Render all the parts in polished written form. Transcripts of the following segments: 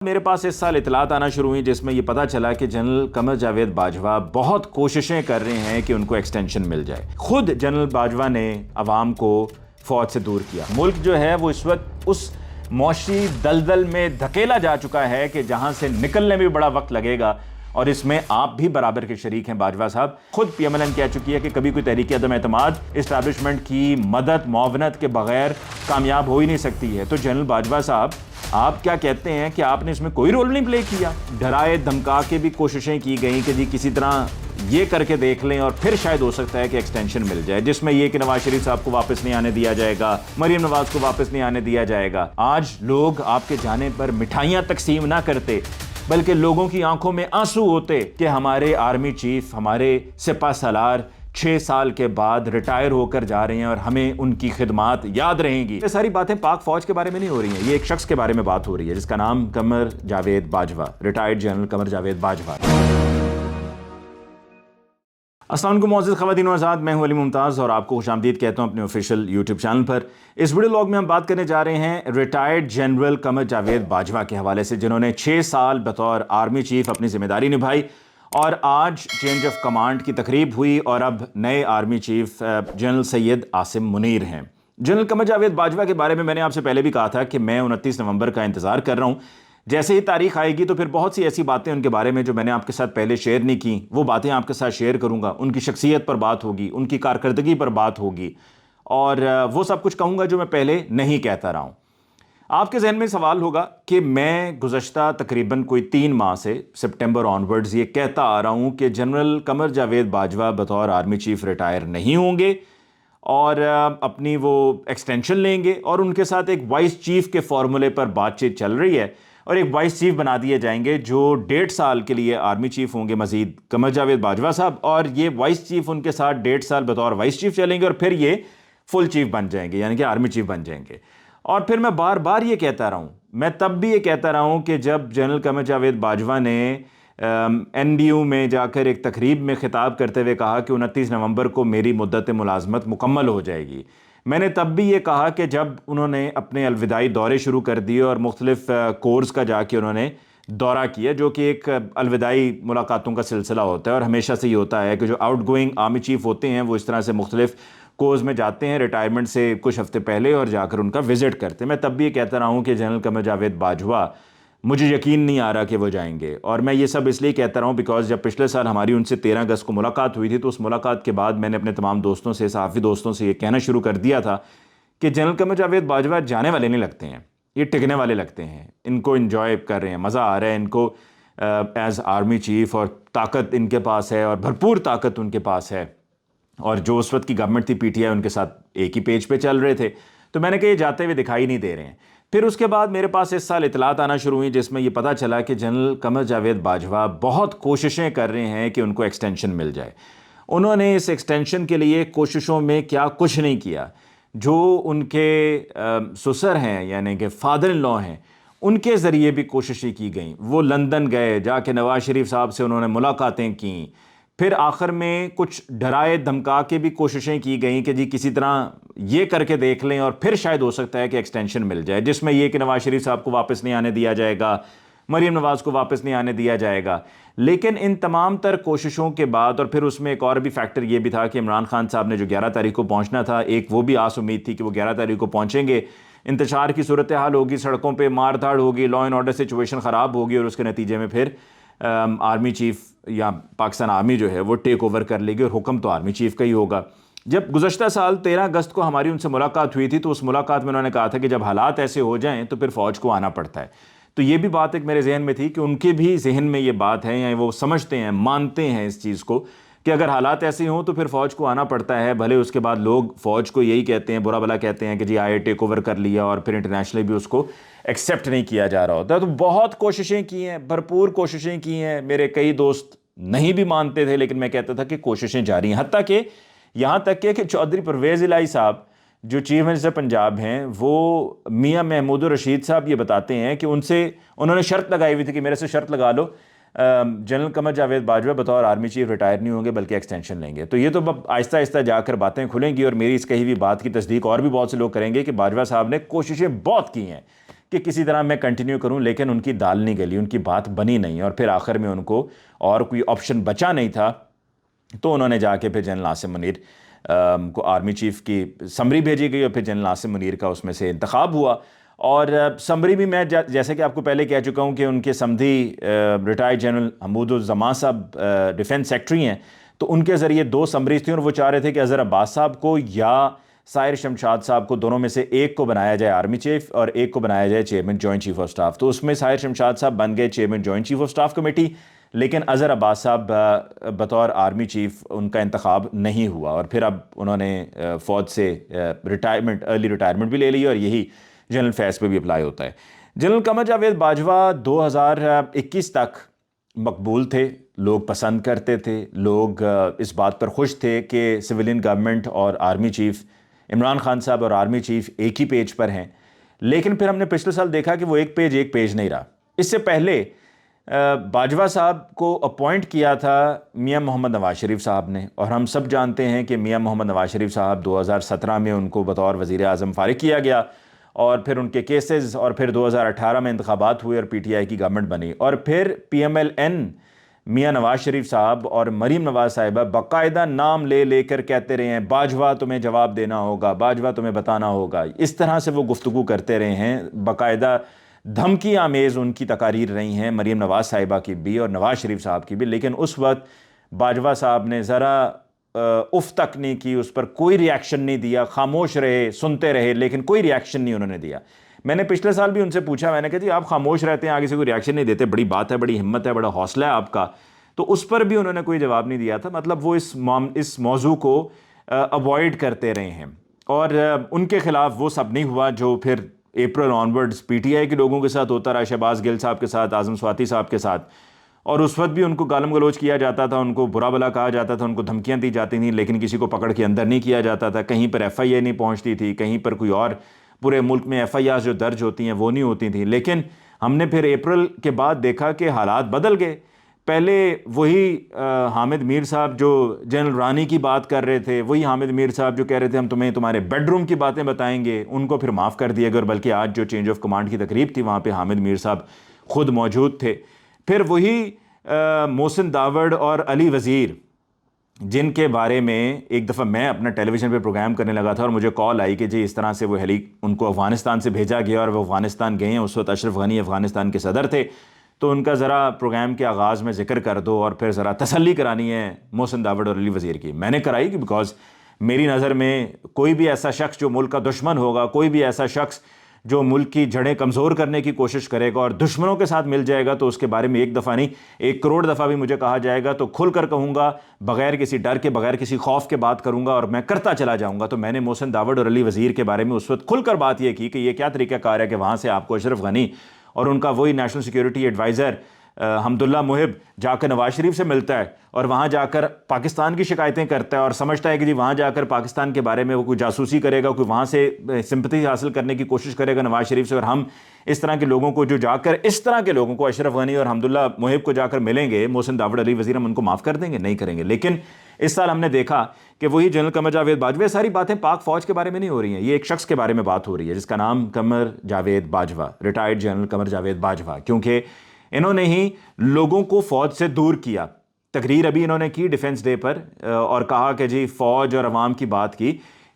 میرے پاس اس سال اطلاعات آنا شروع ہوئی جس میں یہ پتا چلا کہ جنرل قمر جاوید باجوہ بہت کوششیں کر رہے ہیں کہ ان کو ایکسٹینشن مل جائے۔ خود جنرل باجوہ نے عوام کو فوج سے دور کیا۔ ملک جو ہے وہ اس وقت اس معاشی دلدل میں دھکیلا جا چکا ہے کہ جہاں سے نکلنے میں بھی بڑا وقت لگے گا، اور اس میں آپ بھی برابر کے شریک ہیں۔ باجوہ صاحب خود پی ایم ایل این کہہ چکی ہے کہ کبھی کوئی تحریک عدم اعتماد اسٹیبلشمنٹ کی مدد معاونت کے بغیر کامیاب ہو ہی نہیں سکتی ہے۔ تو جنرل باجوہ صاحب، آپ کیا کہتے ہیں کہ آپ نے اس میں کوئی رول نہیں پلے کیا؟ ڈرائے دھمکا کے بھی کوششیں کی گئیں کہ جی کسی طرح یہ کر کے دیکھ لیں اور پھر شاید ہو سکتا ہے کہ ایکسٹینشن مل جائے، جس میں یہ کہ نواز شریف صاحب کو واپس نہیں آنے دیا جائے گا، مریم نواز کو واپس نہیں آنے دیا جائے گا۔ آج لوگ آپ کے جانے پر مٹھائیاں تقسیم نہ کرتے بلکہ لوگوں کی آنکھوں میں آنسو ہوتے کہ ہمارے آرمی چیف، ہمارے سپہ سالار 6 سال کے بعد ریٹائر ہو کر جا رہے ہیں اور ہمیں ان کی خدمات یاد رہیں گی۔ یہ ساری باتیں پاک فوج کے بارے میں نہیں ہو رہی ہیں، یہ ایک شخص کے بارے میں بات ہو رہی ہے جس کا نام قمر جاوید باجوہ، ریٹائرڈ جنرل قمر جاوید باجوہ۔ السلام علیکم معزز خواتین و حضرات، میں ہوں علی ممتاز اور آپ کو خوش آمدید کہتا ہوں اپنے آفیشیل یوٹیوب چینل پر۔ اس ویڈیو لاگ میں ہم بات کرنے جا رہے ہیں ریٹائرڈ جنرل قمر جاوید باجوہ کے حوالے سے، جنہوں نے 6 سال بطور آرمی چیف اپنی ذمہ داری نبھائی اور آج چینج آف کمانڈ کی تقریب ہوئی اور اب نئے army chief general Syed Asim Munir ہیں۔ جنرل قمر جاوید باجوہ کے بارے میں نے آپ سے پہلے بھی کہا تھا کہ میں 29 نومبر کا انتظار کر رہا ہوں۔ جیسے ہی تاریخ آئے گی تو پھر بہت سی ایسی باتیں ان کے بارے میں جو میں نے آپ کے ساتھ پہلے شیئر نہیں کی، وہ باتیں آپ کے ساتھ شیئر کروں گا۔ ان کی شخصیت پر بات ہوگی، ان کی کارکردگی پر بات ہوگی، اور وہ سب کچھ کہوں گا جو میں پہلے نہیں کہتا رہا ہوں۔ آپ کے ذہن میں سوال ہوگا کہ میں گزشتہ تقریباً کوئی 3 ماہ سے سپٹمبر آنورڈز یہ کہتا آ رہا ہوں کہ جنرل قمر جاوید باجوہ بطور آرمی چیف ریٹائر نہیں ہوں گے اور اپنی وہ ایکسٹینشن لیں گے، اور ان کے ساتھ ایک وائس چیف کے فارمولے پر بات چیت چل رہی ہے اور ایک وائس چیف بنا دیے جائیں گے جو 1.5 سال کے لیے آرمی چیف ہوں گے مزید قمر جاوید باجوہ صاحب، اور یہ وائس چیف ان کے ساتھ 1.5 سال بطور وائس چیف چلیں گے اور پھر یہ فل چیف بن جائیں گے، یعنی کہ آرمی چیف بن جائیں گے۔ اور پھر میں بار بار یہ کہتا رہا ہوں، میں تب بھی یہ کہتا رہا ہوں کہ جب جنرل قمر جاوید باجوہ نے این ڈی یو میں جا کر ایک تقریب میں خطاب کرتے ہوئے کہا کہ 29 نومبر کو میری مدت ملازمت مکمل ہو جائے گی، میں نے تب بھی یہ کہا کہ جب انہوں نے اپنے الوداعی دورے شروع کر دیے اور مختلف کورس کا جا کے انہوں نے دورہ کیا، جو کہ ایک الوداعی ملاقاتوں کا سلسلہ ہوتا ہے، اور ہمیشہ سے یہ ہوتا ہے کہ جو آؤٹ گوئنگ آرمی چیف ہوتے ہیں وہ اس طرح سے مختلف کورس میں جاتے ہیں ریٹائرمنٹ سے کچھ ہفتے پہلے اور جا کر ان کا وزٹ کرتے ہیں۔ میں تب بھی یہ کہتا رہا ہوں کہ جنرل قمر جاوید باجوہ مجھے یقین نہیں آ رہا کہ وہ جائیں گے، اور میں یہ سب اس لیے کہتا رہا ہوں بیکاز جب پچھلے سال ہماری ان سے 13 اگست کو ملاقات ہوئی تھی تو اس ملاقات کے بعد میں نے اپنے تمام دوستوں سے، صحافی دوستوں سے یہ کہنا شروع کر دیا تھا کہ جنرل قمر جاوید باجوہ جانے والے نہیں لگتے ہیں، یہ ٹکنے والے لگتے ہیں، ان کو انجوائے کر رہے ہیں، مزہ آ رہا ہے ان کو ایز آرمی چیف، اور طاقت ان کے پاس ہے اور بھرپور طاقت ان کے پاس ہے، اور جو اس وقت کی گورنمنٹ تھی پی ٹی آئی ان کے ساتھ ایک ہی پیج پہ چل رہے تھے، تو میں نے کہا یہ جاتے ہوئے دکھائی نہیں دے رہے ہیں۔ پھر اس کے بعد میرے پاس اس سال اطلاعات آنا شروع ہوئی جس میں یہ پتا چلا کہ جنرل قمر جاوید باجوہ بہت کوششیں کر رہے ہیں کہ ان کو ایکسٹینشن مل جائے۔ انہوں نے اس ایکسٹینشن کے لیے کوششوں میں کیا کچھ نہیں کیا، جو ان کے سسر ہیں یعنی کہ فادر ان لا ہیں، ان کے ذریعے بھی کوششیں کی گئیں۔ وہ لندن گئے، جا کے نواز شریف صاحب سے انہوں نے ملاقاتیں کیں، پھر آخر میں کچھ ڈرائے دھمکا کے بھی کوششیں کی گئیں کہ جی کسی طرح یہ کر کے دیکھ لیں اور پھر شاید ہو سکتا ہے کہ ایکسٹینشن مل جائے، جس میں یہ کہ نواز شریف صاحب کو واپس نہیں آنے دیا جائے گا، مریم نواز کو واپس نہیں آنے دیا جائے گا۔ لیکن ان تمام تر کوششوں کے بعد، اور پھر اس میں ایک اور بھی فیکٹر یہ بھی تھا کہ عمران خان صاحب نے جو 11 تاریخ کو پہنچنا تھا، ایک وہ بھی آس امید تھی کہ وہ 11 تاریخ کو پہنچیں گے، انتشار کی صورتحال ہوگی، سڑکوں پہ مار دھاڑ ہوگی، لا اینڈ آرڈر سچویشن خراب ہوگی، اور اس کے نتیجے میں پھر آرمی چیف یا پاکستان آرمی جو ہے وہ ٹیک اوور کر لے گی اور حکم تو آرمی چیف کا ہی ہوگا۔ جب گزشتہ سال 13 اگست کو ہماری ان سے ملاقات ہوئی تھی تو اس ملاقات میں انہوں نے کہا تھا کہ جب حالات ایسے ہو جائیں تو پھر فوج کو آنا پڑتا ہے۔ تو یہ بھی بات ایک میرے ذہن میں تھی کہ ان کے بھی ذہن میں یہ بات ہے، یا وہ سمجھتے ہیں، مانتے ہیں اس چیز کو کہ اگر حالات ایسے ہوں تو پھر فوج کو آنا پڑتا ہے، بھلے اس کے بعد لوگ فوج کو یہی کہتے ہیں، برا بھلا کہتے ہیں کہ جی آئے ٹیک اوور کر لیا، اور پھر انٹرنیشنلی بھی اس کو ایکسیپٹ نہیں کیا جا رہا ہوتا ہے۔ تو بہت کوششیں کی ہیں، بھرپور کوششیں کی ہیں، میرے کئی دوست نہیں بھی مانتے تھے لیکن میں کہتا تھا کہ کوششیں جاری ہیں، حتیٰ کہ یہاں تک کہ چودھری پرویز الہی صاحب جو چیف منسٹر پنجاب ہیں، وہ میاں محمود الرشید صاحب یہ بتاتے ہیں کہ انہوں نے شرط لگائی ہوئی تھی کہ میرے سے شرط لگا لو جنرل قمر جاوید باجوہ بطور آرمی چیف ریٹائر نہیں ہوں گے بلکہ ایکسٹینشن لیں گے۔ تو یہ تو آہستہ آہستہ جا کر باتیں کھلیں گی، اور میری اس کہی ہوئی بات کی تصدیق اور بھی بہت سے لوگ کریں گے کہ باجوہ صاحب نے کوششیں بہت کی ہیں کہ کسی طرح میں کنٹینیو کروں، لیکن ان کی دال نہیں گلی، ان کی بات بنی نہیں، اور پھر آخر میں ان کو اور کوئی آپشن بچا نہیں تھا، تو انہوں نے جا کے پھر جنرل عاصم منیر کو آرمی چیف کی سمری بھیجی گئی، اور پھر جنرل عاصم منیر کا اس میں سے انتخاب ہوا۔ اور سمری بھی میں جیسے کہ آپ کو پہلے کہہ چکا ہوں کہ ان کے سمدھی ریٹائرڈ جنرل حمود الزمان صاحب ڈیفنس سیکٹری ہیں، تو ان کے ذریعے 2 سمریز تھیں، اور وہ چاہ رہے تھے کہ اظہر عباس صاحب کو یا ساحر شمشاد صاحب کو، دونوں میں سے ایک کو بنایا جائے آرمی چیف اور ایک کو بنایا جائے chairman joint chief of staff. تو اس میں ساحر شمشاد صاحب بن گئے chairman joint chief of staff committee, لیکن اظہر عباس صاحب بطور آرمی چیف ان کا انتخاب نہیں ہوا، اور پھر اب انہوں نے فوج سے ارلی ریٹائرمنٹ بھی لے لی، اور یہی جنرل فیض پہ بھی اپلائی ہوتا ہے۔ جنرل قمر جاوید باجوہ 2021 تک مقبول تھے، لوگ پسند کرتے تھے، لوگ اس بات پر خوش تھے کہ سویلین گورنمنٹ اور آرمی چیف عمران خان صاحب اور آرمی چیف ایک ہی پیج پر ہیں، لیکن پھر ہم نے پچھلے سال دیکھا کہ وہ ایک پیج نہیں رہا۔ اس سے پہلے باجوہ صاحب کو اپوائنٹ کیا تھا میاں محمد نواز شریف صاحب نے، اور ہم سب جانتے ہیں کہ میاں محمد نواز شریف صاحب 2017 میں ان کو بطور وزیر اعظم فارغ کیا گیا، اور پھر ان کے کیسز، اور پھر 2018 میں انتخابات ہوئے اور پی ٹی آئی کی گورنمنٹ بنی، اور پھر P M L N Mian Nawaz Sharif صاحب اور مریم نواز صاحبہ باقاعدہ نام لے کر کہتے رہے ہیں باجوہ تمہیں جواب دینا ہوگا، باجوہ تمہیں بتانا ہوگا، اس طرح سے وہ گفتگو کرتے رہے ہیں، باقاعدہ دھمکی آمیز ان کی تقاریر رہی ہیں، مریم نواز صاحبہ کی بھی اور نواز شریف صاحب کی بھی، لیکن اس وقت باجوہ صاحب نے ذرا اف تک نہیں کی، اس پر کوئی ری ایکشن نہیں دیا، خاموش رہے، سنتے رہے، لیکن کوئی ری ایکشن نہیں انہوں نے دیا۔ میں نے پچھلے سال بھی ان سے پوچھا، میں نے کہا جی آپ خاموش رہتے ہیں، آگے سے کوئی ری ایکشن نہیں دیتے، بڑی بات ہے، بڑی ہمت ہے، بڑا حوصلہ ہے آپ کا، تو اس پر بھی انہوں نے کوئی جواب نہیں دیا تھا۔ مطلب وہ اس موضوع کو اوائڈ کرتے رہے ہیں، اور ان کے خلاف وہ سب نہیں ہوا جو پھر April onwards P T I کے لوگوں کے ساتھ ہوتا رہا، شہباز گل صاحب کے ساتھ، اعظم سواتی صاحب کے ساتھ، اور اس وقت بھی ان کو گالم گلوچ کیا جاتا تھا، ان کو برا بلا کہا جاتا تھا، ان کو دھمکیاں دی جاتی تھیں، لیکن کسی کو پکڑ کے اندر نہیں کیا جاتا تھا، کہیں پر ایف آئی اے نہیں پہنچتی تھی، کہیں پر کوئی اور پورے ملک میں ایف آئی آر جو درج ہوتی ہیں وہ نہیں ہوتی تھیں۔ لیکن ہم نے پھر اپریل کے بعد دیکھا کہ حالات بدل گئے۔ پہلے وہی حامد میر صاحب جو جنرل رانی کی بات کر رہے تھے، وہی حامد میر صاحب جو کہہ رہے تھے ہم تمہیں تمہارے بیڈ روم کی باتیں بتائیں گے، ان کو پھر معاف کر دیا گیا، اور بلکہ آج جو چینج آف کمانڈ کی تقریب تھی وہاں پہ حامد میر صاحب خود موجود تھے۔ پھر وہی محسن داوڑ اور علی وزیر، جن کے بارے میں ایک دفعہ میں اپنا ٹیلی ویژن پہ پروگرام کرنے لگا تھا، اور مجھے کال آئی کہ جی اس طرح سے وہ ان کو افغانستان سے بھیجا گیا، اور وہ افغانستان گئے ہیں، اس وقت اشرف غنی افغانستان کے صدر تھے، تو ان کا ذرا پروگرام کے آغاز میں ذکر کر دو، اور پھر ذرا تسلی کرانی ہے محسن داوڑ اور علی وزیر کی۔ میں نے کرائی کہ بیکاز میری نظر میں کوئی بھی ایسا شخص جو ملک کا دشمن ہوگا، کوئی بھی ایسا شخص جو ملک کی جڑیں کمزور کرنے کی کوشش کرے گا اور دشمنوں کے ساتھ مل جائے گا، تو اس کے بارے میں ایک دفعہ نہیں 1 کروڑ دفعہ بھی مجھے کہا جائے گا تو کھل کر کہوں گا، بغیر کسی ڈر کے، بغیر کسی خوف کے بات کروں گا، اور میں کرتا چلا جاؤں گا۔ تو میں نے محسن داوڑ اور علی وزیر کے بارے میں اس وقت کھل کر بات یہ کی کہ یہ کیا طریقہ کار ہے کہ وہاں سے آپ کو اشرف غنی اور ان کا وہی نیشنل سیکیورٹی ایڈوائزر حمداللہ محب جا کر نواز شریف سے ملتا ہے، اور وہاں جا کر پاکستان کی شکایتیں کرتا ہے، اور سمجھتا ہے کہ جی وہاں جا کر پاکستان کے بارے میں وہ کوئی جاسوسی کرے گا، کوئی وہاں سے سمپتھی حاصل کرنے کی کوشش کرے گا نواز شریف سے، اور ہم اس طرح کے لوگوں کو جو جا کر اس طرح کے لوگوں کو، اشرف غنی اور حمداللہ محب کو جا کر ملیں گے، محسن داوڑ علی وزیر، ہم ان کو معاف کر دیں گے؟ نہیں کریں گے۔ لیکن اس سال ہم نے دیکھا کہ وہی جنرل قمر جاوید باجوہ، ساری باتیں پاک فوج کے بارے میں نہیں ہو رہی ہیں، یہ ایک شخص کے بارے میں بات ہو رہی ہے جس کا نام قمر جاوید باجوہ، ریٹائرڈ جنرل قمر جاوید باجوہ، کیونکہ انہوں نے ہی لوگوں کو فوج سے دور کیا۔ تقریر ابھی انہوں نے کی ڈیفنس ڈے پر، اور کہا کہ جی فوج اور عوام کی بات کی،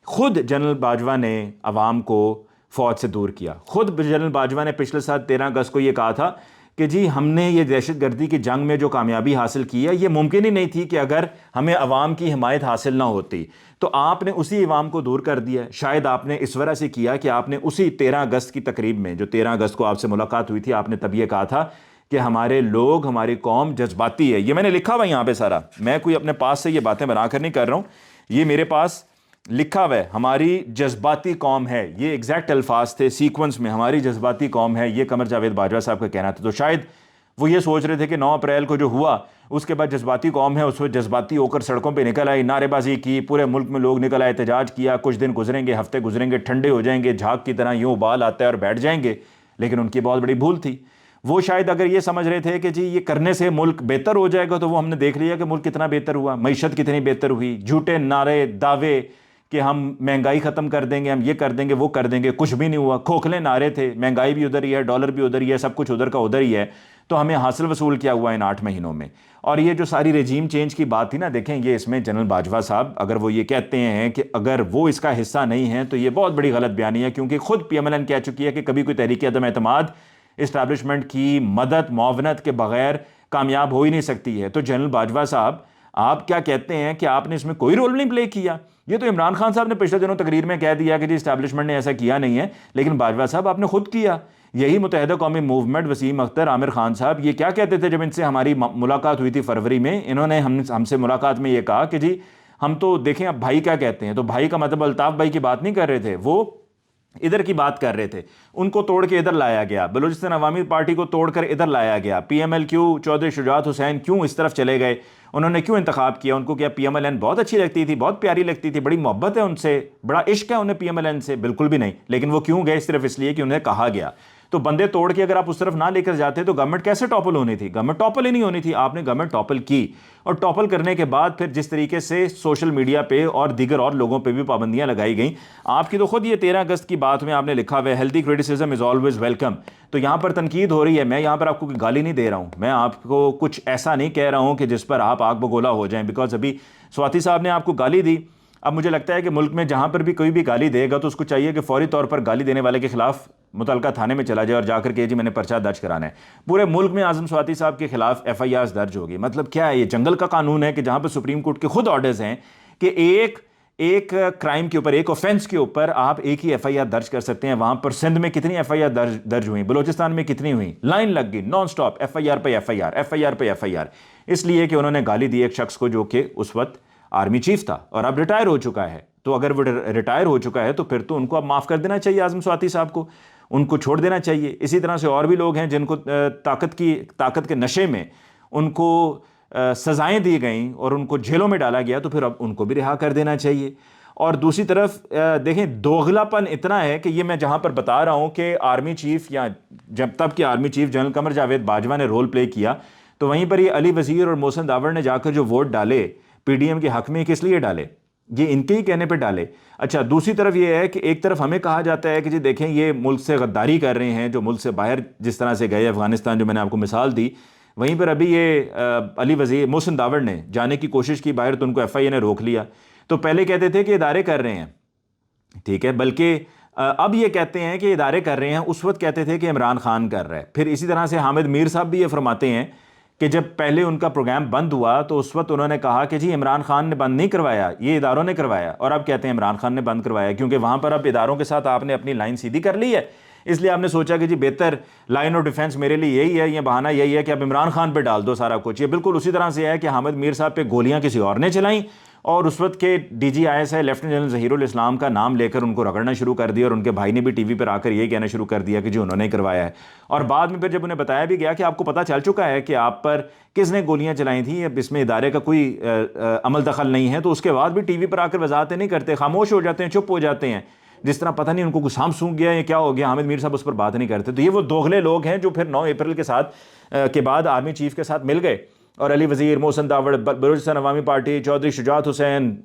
خود جنرل باجوہ نے عوام کو فوج سے دور کیا۔ خود جنرل باجوہ نے پچھلے سال 13 اگست کو یہ کہا تھا کہ جی ہم نے یہ دہشت گردی کی جنگ میں جو کامیابی حاصل کی ہے، یہ ممکن ہی نہیں تھی کہ اگر ہمیں عوام کی حمایت حاصل نہ ہوتی، تو آپ نے اسی عوام کو دور کر دیا۔ شاید آپ نے اس وجہ سے کیا کہ آپ نے اسی 13 اگست کی تقریب میں، جو 13 اگست کو آپ سے ملاقات ہوئی تھی، آپ نے تب یہ کہا تھا کہ ہمارے لوگ، ہماری قوم جذباتی ہے۔ یہ میں نے لکھا ہوا یہاں پہ سارا، میں کوئی اپنے پاس سے یہ باتیں بنا کر نہیں کر رہا ہوں، یہ میرے پاس لکھا ہوا ہے، ہماری جذباتی قوم ہے، یہ ایگزیکٹ الفاظ تھے سیکوینس میں، ہماری جذباتی قوم ہے، یہ قمر جاوید باجوہ صاحب کا کہنا تھا۔ تو شاید وہ یہ سوچ رہے تھے کہ 9 اپریل کو جو ہوا اس کے بعد جذباتی قوم ہے، اس وقت جذباتی ہو کر سڑکوں پہ نکل آئی، نعرے بازی کی، پورے ملک میں لوگ نکل آئے، احتجاج کیا، کچھ دن گزریں گے، ہفتے گزریں گے، ٹھنڈے ہو جائیں گے، جھاگ کی طرح یوں ابال آتا ہے اور بیٹھ جائیں گے، لیکن ان کی بہت بڑی بھول تھی۔ وہ شاید اگر یہ سمجھ رہے تھے کہ جی یہ کرنے سے ملک بہتر ہو جائے گا، تو وہ ہم نے دیکھ لیا کہ ملک کتنا بہتر ہوا، معیشت کتنی بہتر ہوئی، جھوٹے نعرے، دعوے کہ ہم مہنگائی ختم کر دیں گے, ہم یہ کر دیں گے, وہ کر دیں گے, کچھ بھی نہیں ہوا, کھوکھلے نعرے تھے, مہنگائی بھی ادھر ہی ہے, ڈالر بھی ادھر ہی ہے, سب کچھ ادھر کا ادھر ہی ہے. تو ہمیں حاصل وصول کیا ہوا ان 8 مہینوں میں. اور یہ جو ساری رجیم چینج کی بات تھی نا, دیکھیں یہ اس میں جنرل باجوہ صاحب اگر وہ یہ کہتے ہیں کہ اگر وہ اس کا حصہ نہیں ہیں تو یہ بہت بڑی غلط بیانی ہے, کیونکہ خود پی ایم ایل این کہہ چکی ہے کہ کبھی کوئی تحریک عدم اعتماد اسٹیبلشمنٹ کی مدد معاونت کے بغیر کامیاب ہو ہی نہیں سکتی ہے. تو جنرل باجوہ صاحب آپ کیا کہتے ہیں کہ آپ نے اس میں کوئی رول نہیں پلے کیا؟ یہ تو عمران خان صاحب نے پچھلے دنوں تقریر میں کہہ دیا کہ جی اسٹیبلشمنٹ نے ایسا کیا نہیں ہے, لیکن باجوہ صاحب آپ نے خود کیا. یہی متحدہ قومی موومنٹ, وسیم اختر, عامر خان صاحب, یہ کیا کہتے تھے جب ان سے ہماری ملاقات ہوئی تھی فروری میں؟ انہوں نے ہم سے ملاقات میں یہ کہا کہ جی ہم تو دیکھیں اب بھائی کیا کہتے ہیں. تو بھائی کا مطلب الطاف بھائی کی بات نہیں کر رہے تھے, وہ ادھر کی بات کر رہے تھے. ان کو توڑ کے ادھر لایا گیا, بلوچستان عوامی پارٹی کو توڑ کر ادھر لایا گیا. پی ایم ایل کیوں چودھری شجاعت حسین کیوں اس طرف چلے گئے, انہوں نے کیوں انتخاب کیا؟ ان کو کیا پی ایم ایل این بہت اچھی لگتی تھی, بہت پیاری لگتی تھی, بڑی محبت ہے ان سے, بڑا عشق ہے انہیں پی ایم ایل این سے؟ بالکل بھی نہیں. لیکن وہ کیوں گئے؟ صرف اس لیے کہ انہیں کہا گیا. تو بندے توڑ کے اگر آپ اس طرف نہ لے کر جاتے تو گورنمنٹ کیسے ٹاپل ہونی تھی؟ گورنمنٹ ٹاپل ہی نہیں ہونی تھی. آپ نے گورنمنٹ ٹاپل کی, اور ٹاپل کرنے کے بعد پھر جس طریقے سے سوشل میڈیا پہ اور دیگر اور لوگوں پہ بھی پابندیاں لگائی گئیں. آپ کی تو خود یہ 13 اگست کی بات میں آپ نے لکھا ہوا ہے healthy criticism is always welcome. تو یہاں پر تنقید ہو رہی ہے, میں یہاں پر آپ کو کوئی گالی نہیں دے رہا ہوں, میں آپ کو کچھ ایسا نہیں کہہ رہا ہوں کہ جس پر آپ آگ بگولا ہو جائیں, بیکاز ابھی سواتی صاحب نے آپ کو گالی دی. اب مجھے لگتا ہے کہ ملک میں جہاں پر بھی کوئی بھی گالی دے گا تو اس کو چاہیے کہ فوری طور پر گالی دینے والے کے خلاف متعلقہ تھانے میں چلا جائے اور جا کر کے جی میں نے پرچہ درج کرانا ہے. پورے ملک میں اعظم سواتی صاحب کے خلاف ایف آئی آرز درج ہوگی. مطلب کیا ہے, یہ جنگل کا قانون ہے کہ جہاں پہ سپریم کورٹ کے خود آرڈرز ہیں کہ ایک کرائم کے اوپر, ایک آفینس کے اوپر آپ ایک ہی ایف آئی آر درج کر سکتے ہیں. وہاں پر سندھ میں کتنی ایف آئی آر درج ہوئی, بلوچستان میں کتنی ہوئی, لائن لگ گئی non stop, F I R پہ F I R, F I R پہ ایف آئی آر, اس لیے کہ انہوں نے گالی دی ایک شخص کو جو کہ اس وقت آرمی چیف تھا اور اب ریٹائر ہو چکا ہے. تو اگر وہ ریٹائر ہو چکا ہے تو پھر تو ان کو اب معاف کر دینا چاہیے اعظم سواتی صاحب کو, ان کو چھوڑ دینا چاہیے. اسی طرح سے اور بھی لوگ ہیں جن کو طاقت کے نشے میں ان کو سزائیں دی گئیں اور ان کو جیلوں میں ڈالا گیا, تو پھر اب ان کو بھی رہا کر دینا چاہیے. اور دوسری طرف دیکھیں دوغلا پن اتنا ہے کہ یہ میں جہاں پر بتا رہا ہوں کہ آرمی چیف یا جب تب کہ army chief general Qamar Javed Bajwa نے رول پلے کیا, تو وہیں پر یہ علی وزیر اور محسن داوڑ نے جا کر جو ووٹ ڈالے پی ڈی ایم کے حق میں, کس لیے ڈالے؟ یہ ان کے ہی کہنے پہ ڈالے. اچھا دوسری طرف یہ ہے کہ ایک طرف ہمیں کہا جاتا ہے کہ جی دیکھیں یہ ملک سے غداری کر رہے ہیں, جو ملک سے باہر جس طرح سے گئے افغانستان, جو میں نے آپ کو مثال دی, وہیں پر ابھی یہ علی وزیر محسن داوڑ نے جانے کی کوشش کی باہر تو ان کو ایف آئی اے نے روک لیا. تو پہلے کہتے تھے کہ ادارے کر رہے ہیں, ٹھیک ہے, بلکہ اب یہ کہتے ہیں کہ ادارے کر رہے ہیں, اس وقت کہتے تھے کہ عمران خان کر رہا ہے. پھر اسی طرح سے حامد میر صاحب بھی یہ فرماتے ہیں کہ جب پہلے ان کا پروگرام بند ہوا تو اس وقت انہوں نے کہا کہ جی عمران خان نے بند نہیں کروایا, یہ اداروں نے کروایا, اور اب کہتے ہیں عمران خان نے بند کروایا, کیونکہ وہاں پر اب اداروں کے ساتھ آپ نے اپنی لائن سیدھی کر لی ہے. اس لیے آپ نے سوچا کہ جی بہتر لائن آف ڈیفنس میرے لیے یہی ہے, یہ بہانہ یہی ہے کہ اب عمران خان پہ ڈال دو سارا کچھ. یہ بالکل اسی طرح سے ہے کہ حامد میر صاحب پہ گولیاں کسی اور نے چلائیں اور اس وقت کے D G I S I lieutenant general Zaheer ul Islam کا نام لے کر ان کو رگڑنا شروع کر دیا, اور ان کے بھائی نے بھی ٹی وی پر آ کر یہ کہنا شروع کر دیا کہ جی انہوں نے کروایا ہے. اور بعد میں پھر جب انہیں بتایا بھی گیا کہ آپ کو پتہ چل چکا ہے کہ آپ پر کس نے گولیاں چلائی تھیں, اب اس میں ادارے کا کوئی عمل دخل نہیں ہے, تو اس کے بعد بھی ٹی وی پر آ کر وضاحتیں نہیں کرتے, خاموش ہو جاتے ہیں, چپ ہو جاتے ہیں, جس طرح پتہ نہیں ان کو کچھ سانپ سونگ گیا یا کیا ہو گیا. حامد میر صاحب اس پر بات نہیں کرتے. تو یہ وہ دوغلے لوگ ہیں جو پھر 9 اپریل کے بعد آرمی چیف کے ساتھ مل گئے, اور علی وزیر, محسن داوڑ, بلوچستان عوامی پارٹی, چودھری شجاعت حسین,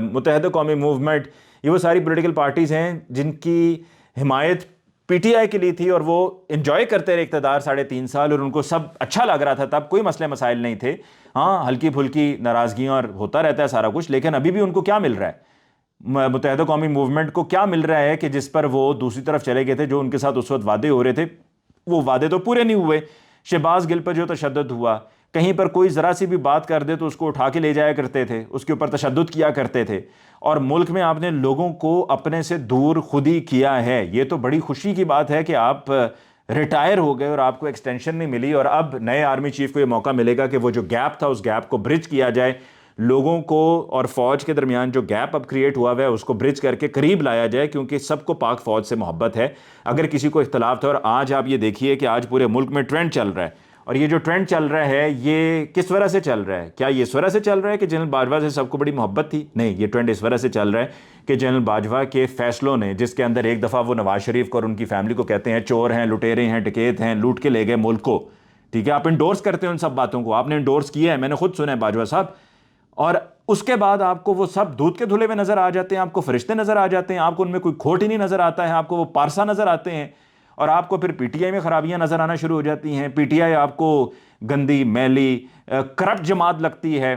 متحدہ قومی موومنٹ, یہ وہ ساری پولیٹیکل پارٹیز ہیں جن کی حمایت پی ٹی آئی کے لیے تھی, اور وہ انجوائے کرتے رہے اقتدار 3.5 سال, اور ان کو سب اچھا لگ رہا تھا, تب کوئی مسئلے مسائل نہیں تھے. ہاں ہلکی پھلکی ناراضگیاں اور ہوتا رہتا ہے سارا کچھ, لیکن ابھی بھی ان کو کیا مل رہا ہے, متحدہ قومی موومنٹ کو کیا مل رہا ہے کہ جس پر وہ دوسری طرف چلے گئے تھے, جو ان کے ساتھ اس وقت وعدے ہو رہے تھے وہ وعدے تو پورے نہیں ہوئے. شہباز گل پر جو تشدد ہوا, کہیں پر کوئی ذرا سی بھی بات کر دے تو اس کو اٹھا کے لے جایا کرتے تھے, اس کے اوپر تشدد کیا کرتے تھے, اور ملک میں آپ نے لوگوں کو اپنے سے دور خود ہی کیا ہے. یہ تو بڑی خوشی کی بات ہے کہ آپ ریٹائر ہو گئے اور آپ کو ایکسٹینشن نہیں ملی, اور اب نئے آرمی چیف کو یہ موقع ملے گا کہ وہ جو گیپ تھا اس گیپ کو برج کیا جائے, لوگوں کو اور فوج کے درمیان جو گیپ اب کریٹ ہوا ہے اس کو برج کر کے قریب لایا جائے, کیونکہ سب کو پاک فوج سے محبت ہے. اگر کسی کو اختلاف تھا, اور آج آپ یہ دیکھیے کہ آج پورے ملک میں ٹرینڈ چل رہا ہے, اور یہ جو ٹرینڈ چل رہا ہے یہ کس وجہ سے چل رہا ہے؟ کیا یہ اس وجہ سے چل رہا ہے کہ جنرل باجوہ سے سب کو بڑی محبت تھی؟ نہیں, یہ ٹرینڈ اس وجہ سے چل رہا ہے کہ جنرل باجوہ کے فیصلوں نے, جس کے اندر ایک دفعہ وہ نواز شریف کو اور ان کی فیملی کو کہتے ہیں چور ہیں, لٹیرے ہیں, ڈکیت ہیں, لوٹ کے لے گئے ملک کو, ٹھیک ہے, آپ انڈورس کرتے ہیں ان سب باتوں کو, آپ نے انڈورس کیا ہے, میں نے خود سنا ہے باجوہ صاحب, اور اس کے بعد آپ کو وہ سب دودھ کے دھلے ہوئے نظر آ جاتے ہیں، آپ کو فرشتے نظر آ جاتے ہیں، آپ کو ان میں کوئی کھوٹ ہی نہیں نظر آتا ہے، آپ کو وہ پارسا نظر آتے ہیں، اور آپ کو پھر پی ٹی آئی میں خرابیاں نظر آنا شروع ہو جاتی ہیں۔ پی ٹی آئی آپ کو گندی، میلی، کرپٹ جماعت لگتی ہے،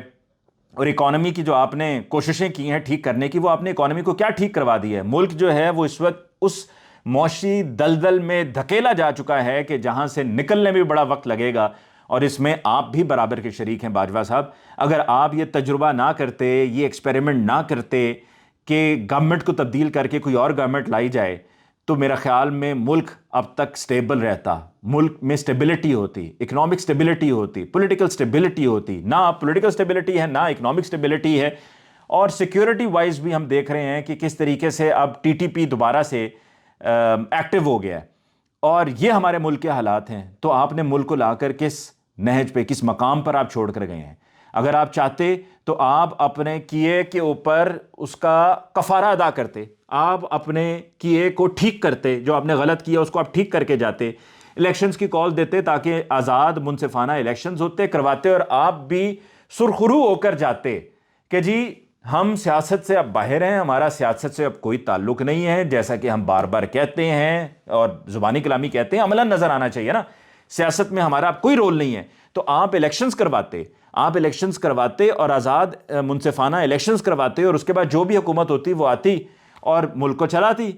اور اکانومی کی جو آپ نے کوششیں کی ہیں ٹھیک کرنے کی، وہ آپ نے اکانومی کو کیا ٹھیک کروا دی ہے؟ ملک جو ہے وہ اس وقت اس معاشی دلدل میں دھکیلا جا چکا ہے کہ جہاں سے نکلنے میں بھی بڑا وقت لگے گا، اور اس میں آپ بھی برابر کے شریک ہیں باجوہ صاحب۔ اگر آپ یہ تجربہ نہ کرتے، یہ ایکسپیریمنٹ نہ کرتے کہ گورنمنٹ کو تبدیل کر کے کوئی اور گورنمنٹ لائی جائے، تو میرا خیال میں ملک اب تک سٹیبل رہتا، ملک میں سٹیبلٹی ہوتی، اکنامک سٹیبلٹی ہوتی، پولیٹیکل سٹیبلٹی ہوتی۔ نہ پولیٹیکل سٹیبلٹی ہے، نہ اکنامک سٹیبلٹی ہے، اور سیکیورٹی وائز بھی ہم دیکھ رہے ہیں کہ کس طریقے سے اب ٹی ٹی پی دوبارہ سے ایکٹیو ہو گیا ہے، اور یہ ہمارے ملک کے حالات ہیں۔ تو آپ نے ملک کو لا کر کس نہج پہ، کس مقام پر آپ چھوڑ کر گئے ہیں؟ اگر آپ چاہتے تو آپ اپنے کیے کے اوپر اس کا کفارہ ادا کرتے، آپ اپنے کیے کو ٹھیک کرتے، جو آپ نے غلط کیا اس کو آپ ٹھیک کر کے جاتے، الیکشنز کی کال دیتے تاکہ آزاد منصفانہ الیکشنز ہوتے، کرواتے، اور آپ بھی سرخرو ہو کر جاتے کہ جی ہم سیاست سے اب باہر ہیں، ہمارا سیاست سے اب کوئی تعلق نہیں ہے، جیسا کہ ہم بار بار کہتے ہیں اور زبانی کلامی کہتے ہیں، عملاً نظر آنا چاہیے نا، سیاست میں ہمارا اب کوئی رول نہیں ہے۔ تو آپ الیکشنز کرواتے، آپ الیکشنز کرواتے اور آزاد منصفانہ الیکشنز کرواتے، اور اس کے بعد جو بھی حکومت ہوتی وہ آتی اور ملک کو چلاتی،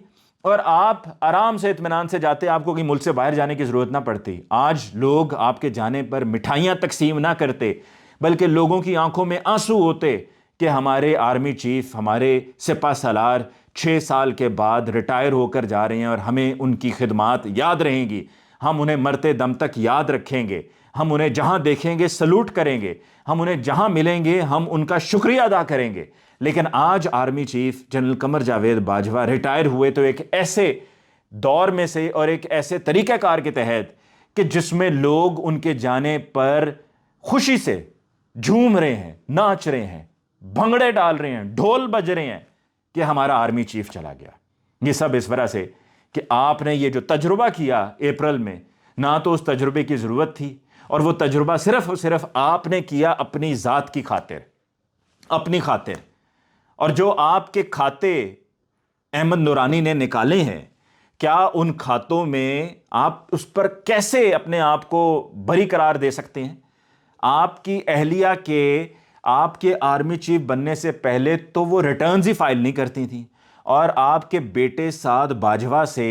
اور آپ آرام سے اطمینان سے جاتے، آپ کو کہیں ملک سے باہر جانے کی ضرورت نہ پڑتی۔ آج لوگ آپ کے جانے پر مٹھائیاں تقسیم نہ کرتے، بلکہ لوگوں کی آنکھوں میں آنسو ہوتے کہ ہمارے آرمی چیف، ہمارے سپہ سالار 6 سال کے بعد ریٹائر ہو کر جا رہے ہیں، اور ہمیں ان کی خدمات یاد رہیں گی، ہم انہیں مرتے دم تک یاد رکھیں گے، ہم انہیں جہاں دیکھیں گے سلوٹ کریں گے، ہم انہیں جہاں ملیں گے ہم ان کا شکریہ ادا کریں گے۔ لیکن آج army chief general Qamar Javed Bajwa retire ہوئے تو ایک ایسے دور میں سے اور ایک ایسے طریقہ کار کے تحت کہ جس میں لوگ ان کے جانے پر خوشی سے جھوم رہے ہیں، ناچ رہے ہیں، بھنگڑے ڈال رہے ہیں، ڈھول بج رہے ہیں کہ ہمارا آرمی چیف چلا گیا۔ یہ سب اس وجہ سے کہ آپ نے یہ جو تجربہ کیا اپریل میں، نہ تو اس تجربے کی ضرورت تھی، اور وہ تجربہ صرف اور صرف آپ نے کیا اپنی ذات کی خاطر، اپنی خاطر۔ اور جو آپ کے کھاتے احمد نورانی نے نکالے ہیں، کیا ان کھاتوں میں آپ اس پر کیسے اپنے آپ کو بری قرار دے سکتے ہیں؟ آپ کی اہلیہ کے، آپ کے آرمی چیف بننے سے پہلے تو وہ ریٹرنز ہی فائل نہیں کرتی تھیں، اور آپ کے بیٹے سعد باجوہ سے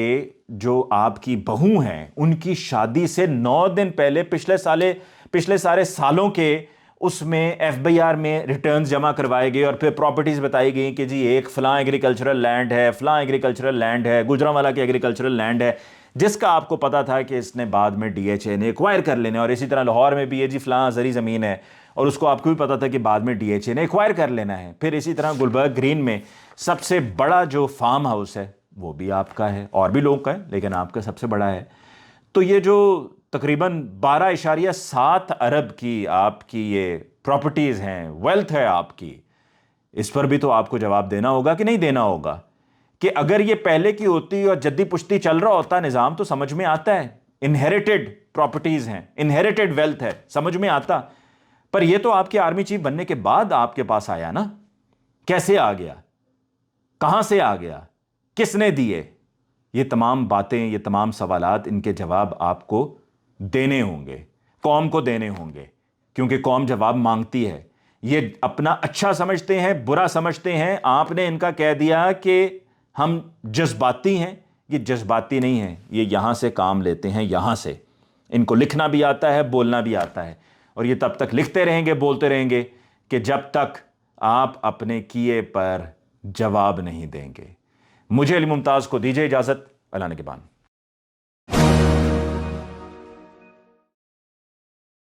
جو آپ کی بہو ہیں، ان کی شادی سے 9 دن پہلے پچھلے سارے سالوں کے اس میں ایف بی آر میں ریٹرنز جمع کروائے گئے، اور پھر پراپرٹیز بتائی گئیں کہ جی ایک فلاں ایگریکلچرل لینڈ ہے، فلاں ایگریکلچرل لینڈ ہے، گجرانوالا کی ایگریکلچرل لینڈ ہے، جس کا آپ کو پتا تھا کہ اس نے بعد میں ڈی ایچ اے نے ایکوائر کر لینا، اور اسی طرح لاہور میں بھی یہ جی فلاں زرعی زمین ہے، اور اس کو آپ کو بھی پتا تھا کہ بعد میں ڈی ایچ اے نے ایکوائر کر لینا ہے۔ پھر اسی طرح گلبرگ گرین میں سب سے بڑا جو فارم ہاؤس ہے وہ بھی آپ کا ہے، اور بھی لوگوں کا ہے لیکن آپ کا سب سے بڑا ہے۔ تو یہ جو تقریباً 12.7 ارب کی آپ کی یہ پراپرٹیز ہیں، ویلتھ ہے آپ کی، اس پر بھی تو آپ کو جواب دینا ہوگا کہ نہیں دینا ہوگا؟ کہ اگر یہ پہلے کی ہوتی اور جدی پشتی چل رہا ہوتا نظام تو سمجھ میں آتا ہے، انہیریٹڈ پراپرٹیز ہیں، انہیریٹڈ ویلتھ ہے، سمجھ میں آتا، پر یہ تو آپ کے آرمی چیف بننے کے بعد آپ کے پاس آیا نا۔ کیسے آ گیا؟ کہاں سے آ گیا؟ کس نے دیے؟ یہ تمام باتیں، یہ تمام سوالات، ان کے جواب آپ کو دینے ہوں گے، قوم کو دینے ہوں گے، کیونکہ قوم جواب مانگتی ہے۔ یہ اپنا اچھا سمجھتے ہیں، برا سمجھتے ہیں، آپ نے ان کا کہہ دیا کہ ہم جذباتی ہیں، یہ جذباتی نہیں ہیں، یہ یہاں سے کام لیتے ہیں، یہاں سے ان کو لکھنا بھی آتا ہے، بولنا بھی آتا ہے، اور یہ تب تک لکھتے رہیں گے، بولتے رہیں گے کہ جب تک آپ اپنے کیے پر جواب نہیں دیں گے۔ مجھے علی ممتاز کو دیجیے اجازت، اللہ نگہبان۔